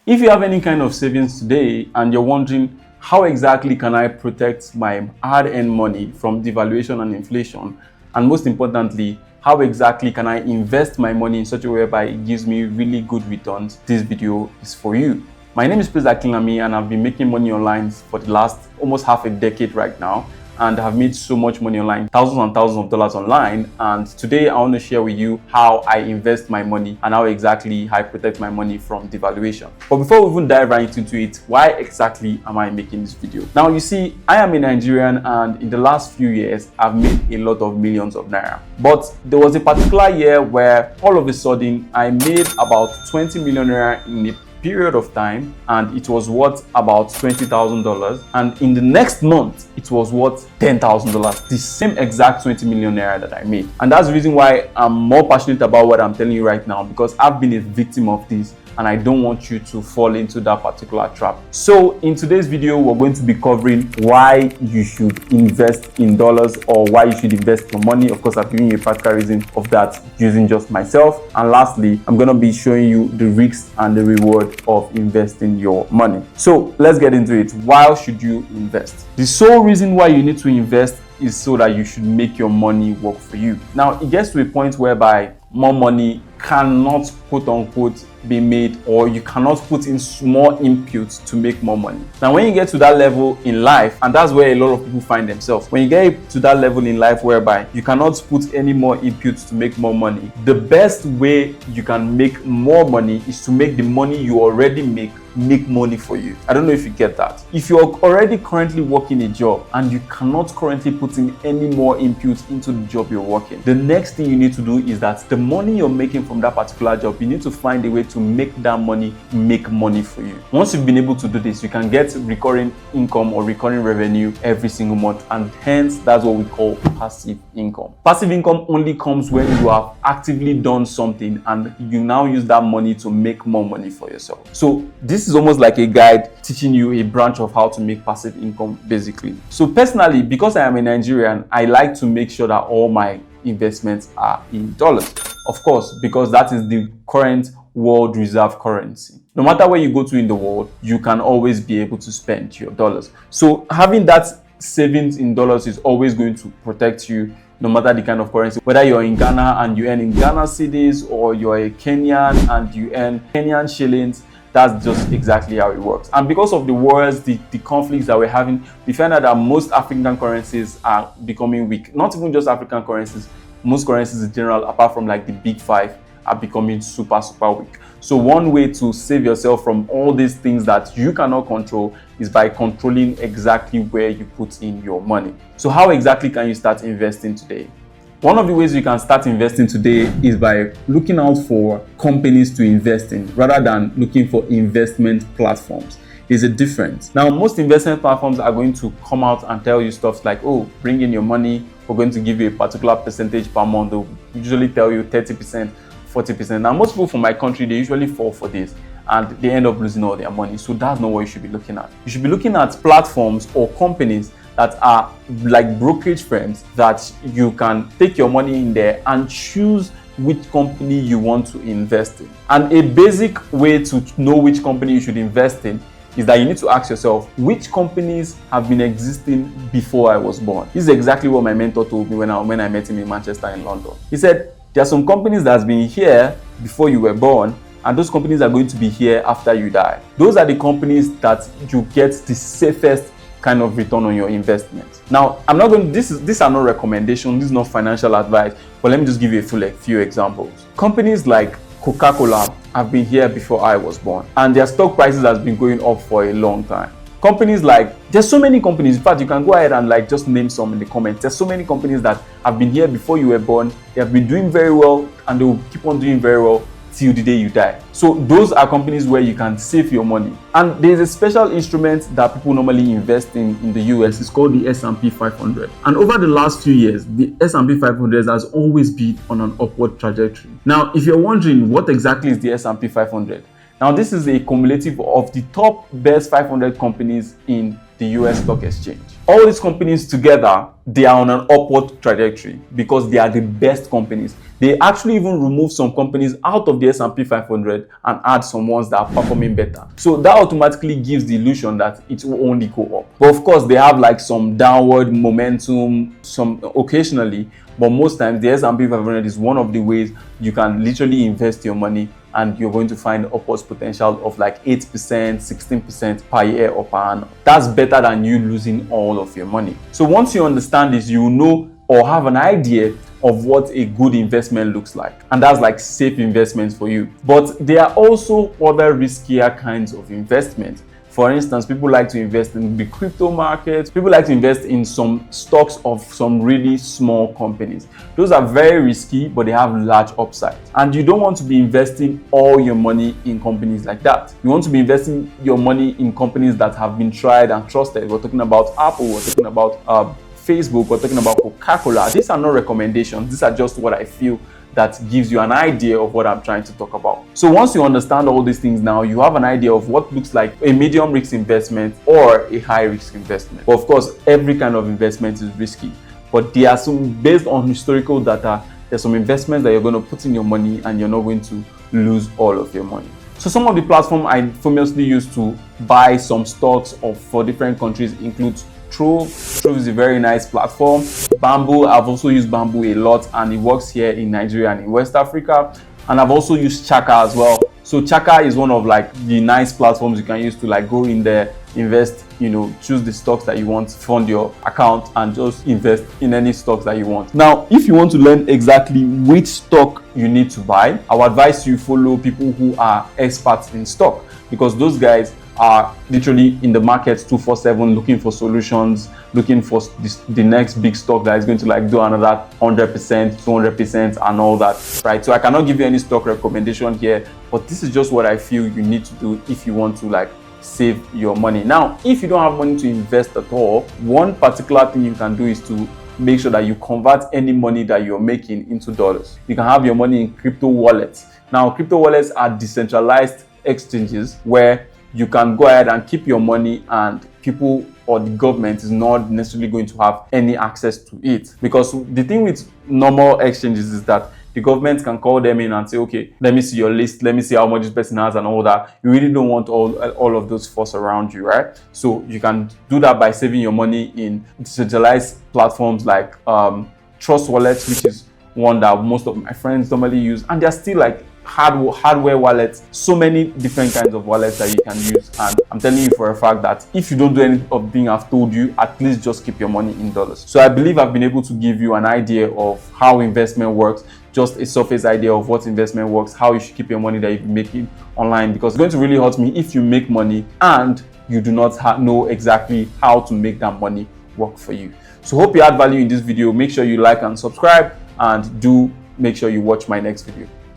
If you have any kind of savings today and you're wondering how exactly can I protect my hard-earned money from devaluation and inflation, and most importantly, how exactly can I invest my money in such a way whereby it gives me really good returns, this video is for you. My name is Akinlami and I've been making money online for the last almost half a decade right now, and have made so much money online, thousands and thousands of dollars online. And today I want to share with you how I invest my money and how exactly I protect my money from devaluation. But before we even dive right into it, why exactly am I making this video? Now, you see, I am a Nigerian and in the last few years, I've made a lot of millions of naira. But there was a particular year where all of a sudden I made about 20 million naira in a period of time, and it was worth about $20,000, and in the next month it was worth $10,000, the same exact 20 million naira that I made. And that's the reason why I'm more passionate about what I'm telling you right now, because I've been a victim of this and I don't want you to fall into that particular trap. So in today's video, we're going to be covering why you should invest in dollars, or why you should invest your money. Of course, I've given you a practical reason of that using just myself. And lastly, I'm going to be showing you the risks and the reward of investing your money. So let's get into it. Why should you invest? The sole reason why you need to invest is so that you should make your money work for you. Now, it gets to a point whereby more money cannot, quote unquote, be made, or you cannot put in small inputs to make more money. Now, when you get to that level in life, and that's where a lot of people find themselves, when you get to that level in life whereby you cannot put any more inputs to make more money, the best way you can make more money is to make the money you already make money for you. I don't know if you get that. If you're already currently working a job and you cannot currently put in any more inputs into the job you're working, the next thing you need to do is that the money you're making from that particular job, you need to find a way to make that money make money for you. Once you've been able to do this, you can get recurring income or recurring revenue every single month, and hence that's what we call passive income. Passive income only comes when you have actively done something and you now use that money to make more money for yourself. So this is almost like a guide teaching you a branch of how to make passive income, basically. So personally, because I am a Nigerian, I like to make sure that all my investments are in dollars. Of course, because that is the current world reserve currency. No matter where you go to in the world, you can always be able to spend your dollars. So having that savings in dollars is always going to protect you, no matter the kind of currency. Whether you're in Ghana and you earn in Ghana cedis, or you're a Kenyan and you earn Kenyan shillings, that's just exactly how it works. And because of the wars, the conflicts that we're having, we find out that most African currencies are becoming weak. Not even just African currencies, most currencies in general, apart from like the big five, are becoming super weak. So one way to save yourself from all these things that you cannot control is by controlling exactly where you put in your money. So how exactly can you start investing today? One of the ways you can start investing today is by looking out for companies to invest in rather than looking for investment platforms. There's a difference. Now, most investment platforms are going to come out and tell you stuff like, oh, bring in your money, we're going to give you a particular percentage per month. They'll usually tell you 30%, 40%. Now, most people from my country, they usually fall for this and they end up losing all their money. So that's not what you should be looking at. You should be looking at platforms or companies that are like brokerage firms that you can take your money in there and choose which company you want to invest in. And a basic way to know which company you should invest in is that you need to ask yourself, which companies have been existing before I was born? This is exactly what my mentor told me when I met him in Manchester in London. He said, there are some companies that have been here before you were born, and those companies are going to be here after you die. Those are the companies that you get the safest kind of return on your investment. Now, I'm not going. These are not recommendations. This is not financial advice. But let me just give you a few examples. Companies like Coca-Cola have been here before I was born, and their stock prices has been going up for a long time. Companies like, there's so many companies. In fact, you can go ahead and like just name some in the comments. There's so many companies that have been here before you were born. They have been doing very well, and they will keep on doing very well till the day you die. So those are companies where you can save your money. And there's a special instrument that people normally invest in the US. It's called the S&P 500. And over the last few years, the S&P 500 has always been on an upward trajectory. Now, if you're wondering what exactly is the S&P 500, now this is a cumulative of the top best 500 companies in the US stock exchange. All these companies together, they are on an upward trajectory because they are the best companies. They actually even remove some companies out of the S&P 500 and add some ones that are performing better. So that automatically gives the illusion that it will only go up. But of course, they have like some downward momentum, some occasionally, but most times the S&P 500 is one of the ways you can literally invest your money, and you're going to find upwards potential of like 8%, 16% per year or per annum. That's better than you losing all of your money. So once you understand this, you know or have an idea of what a good investment looks like. And that's like safe investments for you. But there are also other riskier kinds of investments. For instance, people like to invest in the crypto market. People like to invest in some stocks of some really small companies. Those are very risky, but they have large upside. And you don't want to be investing all your money in companies like that. You want to be investing your money in companies that have been tried and trusted. We're talking about Apple, we're talking about Facebook, we're talking about Coca-Cola. These are not recommendations. These are just what I feel that gives you an idea of what I'm trying to talk about. So once you understand all these things now, you have an idea of what looks like a medium risk investment or a high risk investment. But of course, every kind of investment is risky. But there are some, based on historical data, there's some investments that you're going to put in your money and you're not going to lose all of your money. So some of the platforms I famously use to buy some stocks for different countries includes Trove. Trove is a very nice platform. Bamboo, I've also used Bamboo a lot, and it works here in Nigeria and in West Africa. And I've also used Chaka as well. So Chaka is one of like the nice platforms you can use to like go in there, invest, choose the stocks that you want, fund your account, and just invest in any stocks that you want. Now, if you want to learn exactly which stock you need to buy, I would advise you follow people who are experts in stock, because those guys are literally in the market 24/7 looking for solutions, looking for the next big stock that is going to like do another 100%, 200% and all that, right? So I cannot give you any stock recommendation here, but this is just what I feel you need to do if you want to like save your money. Now, if you don't have money to invest at all, one particular thing you can do is to make sure that you convert any money that you're making into dollars. You can have your money in crypto wallets. Now, crypto wallets are decentralized exchanges where you can go ahead and keep your money, and people or the government is not necessarily going to have any access to it. Because the thing with normal exchanges is that the government can call them in and say, okay, let me see your list, let me see how much this person has and all that. You really don't want all of those force around you, right? So you can do that by saving your money in decentralized platforms like Trust Wallets, which is one that most of my friends normally use, and they're still like hardware wallets. So many different kinds of wallets that you can use, and I'm telling you for a fact that if you don't do any of the things I've told you, at least just keep your money in dollars. So I believe I've been able to give you an idea of how investment works, just a surface idea of what investment works, how you should keep your money that you're making online, because it's going to really hurt me if you make money and you do not know exactly how to make that money work for you. So hope you had value in this video. Make sure you like and subscribe, and do make sure you watch my next video.